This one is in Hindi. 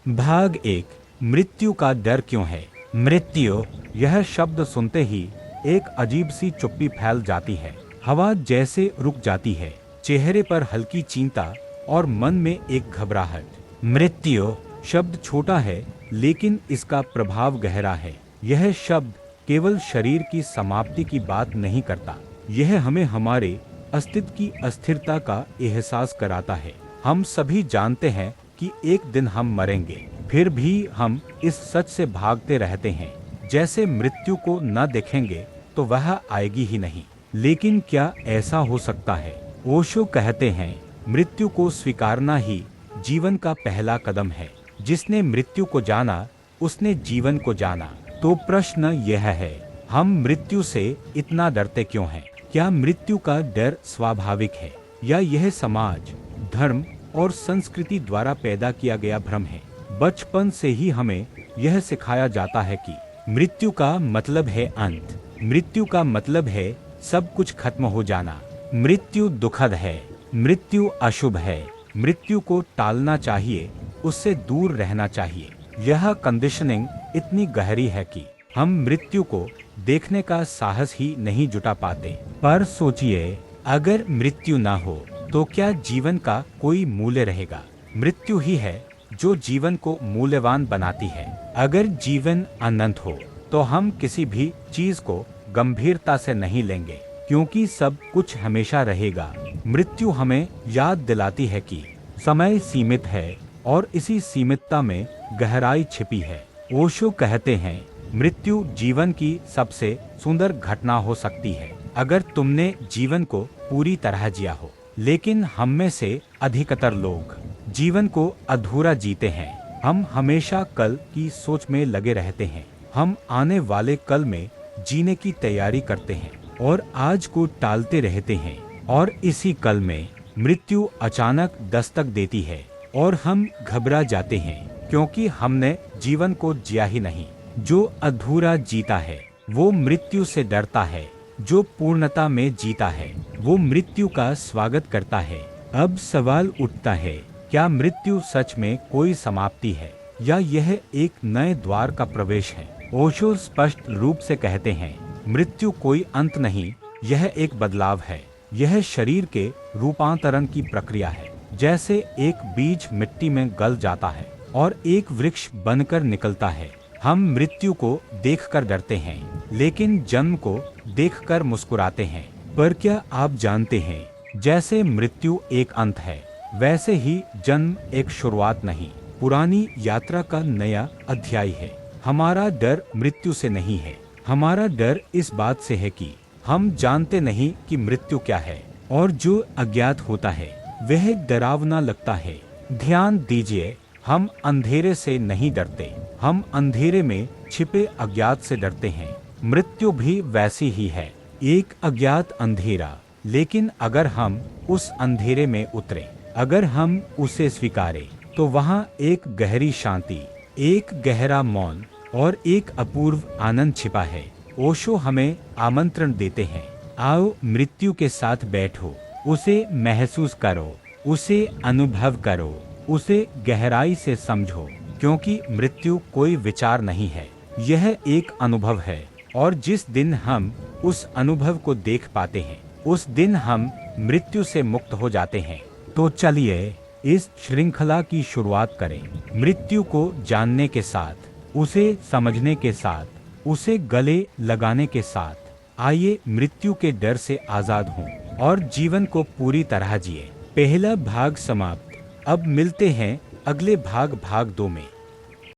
भाग एक, मृत्यु का डर क्यों है। मृत्यु, यह शब्द सुनते ही एक अजीब सी चुप्पी फैल जाती है। हवा जैसे रुक जाती है, चेहरे पर हल्की चिंता और मन में एक घबराहट। मृत्यु शब्द छोटा है, लेकिन इसका प्रभाव गहरा है। यह शब्द केवल शरीर की समाप्ति की बात नहीं करता, यह हमें हमारे अस्तित्व की अस्थिरता का एहसास कराता है। हम सभी जानते हैं कि एक दिन हम मरेंगे, फिर भी हम इस सच से भागते रहते हैं जैसे मृत्यु को न देखेंगे तो वह आएगी ही नहीं। लेकिन क्या ऐसा हो सकता है? ओशो कहते हैं, मृत्यु को स्वीकारना ही जीवन का पहला कदम है। जिसने मृत्यु को जाना, उसने जीवन को जाना। तो प्रश्न यह है, हम मृत्यु से इतना डरते क्यों हैं? क्या मृत्यु का डर स्वाभाविक है या यह समाज, धर्म और संस्कृति द्वारा पैदा किया गया भ्रम है? बचपन से ही हमें यह सिखाया जाता है कि मृत्यु का मतलब है अंत, मृत्यु का मतलब है सब कुछ खत्म हो जाना, मृत्यु दुखद है, मृत्यु अशुभ है, मृत्यु को टालना चाहिए, उससे दूर रहना चाहिए। यह कंडीशनिंग इतनी गहरी है कि हम मृत्यु को देखने का साहस ही नहीं जुटा पाते। पर सोचिए, अगर मृत्यु ना हो तो क्या जीवन का कोई मूल्य रहेगा? मृत्यु ही है जो जीवन को मूल्यवान बनाती है। अगर जीवन अनंत हो तो हम किसी भी चीज को गंभीरता से नहीं लेंगे, क्योंकि सब कुछ हमेशा रहेगा। मृत्यु हमें याद दिलाती है कि समय सीमित है और इसी सीमितता में गहराई छिपी है। ओशो कहते हैं, मृत्यु जीवन की सबसे सुंदर घटना हो सकती है अगर तुमने जीवन को पूरी तरह जिया हो। लेकिन हम में से अधिकतर लोग जीवन को अधूरा जीते हैं। हम हमेशा कल की सोच में लगे रहते हैं। हम आने वाले कल में जीने की तैयारी करते हैं और आज को टालते रहते हैं। और इसी कल में मृत्यु अचानक दस्तक देती है और हम घबरा जाते हैं, क्योंकि हमने जीवन को जिया ही नहीं। जो अधूरा जीता है वो मृत्यु से डरता है, जो पूर्णता में जीता है वो मृत्यु का स्वागत करता है। अब सवाल उठता है, क्या मृत्यु सच में कोई समाप्ति है या यह एक नए द्वार का प्रवेश है? ओशो स्पष्ट रूप से कहते हैं, मृत्यु कोई अंत नहीं, यह एक बदलाव है। यह शरीर के रूपांतरण की प्रक्रिया है। जैसे एक बीज मिट्टी में गल जाता है और एक वृक्ष बनकर निकलता है। हम मृत्यु को देखकर डरते हैं, लेकिन जन्म को देखकर मुस्कुराते हैं। पर क्या आप जानते हैं, जैसे मृत्यु एक अंत है, वैसे ही जन्म एक शुरुआत नहीं, पुरानी यात्रा का नया अध्याय है। हमारा डर मृत्यु से नहीं है, हमारा डर इस बात से है कि हम जानते नहीं कि मृत्यु क्या है, और जो अज्ञात होता है वह डरावना लगता है। ध्यान दीजिए, हम अंधेरे से नहीं डरते, हम अंधेरे में छिपे अज्ञात से डरते हैं। मृत्यु भी वैसी ही है, एक अज्ञात अंधेरा। लेकिन अगर हम उस अंधेरे में उतरे, अगर हम उसे स्वीकारें, तो वहाँ एक गहरी शांति, एक गहरा मौन और एक अपूर्व आनंद छिपा है। ओशो हमें आमंत्रण देते हैं, आओ मृत्यु के साथ बैठो, उसे महसूस करो, उसे अनुभव करो, उसे गहराई से समझो, क्योंकि मृत्यु कोई विचार नहीं है, यह एक अनुभव है। और जिस दिन हम उस अनुभव को देख पाते हैं, उस दिन हम मृत्यु से मुक्त हो जाते हैं। तो चलिए इस श्रृंखला की शुरुआत करें, मृत्यु को जानने के साथ, उसे समझने के साथ, उसे गले लगाने के साथ। आइए मृत्यु के डर से आजाद हों और जीवन को पूरी तरह जिए। पहला भाग समाप्त। अब मिलते हैं अगले भाग 2 में।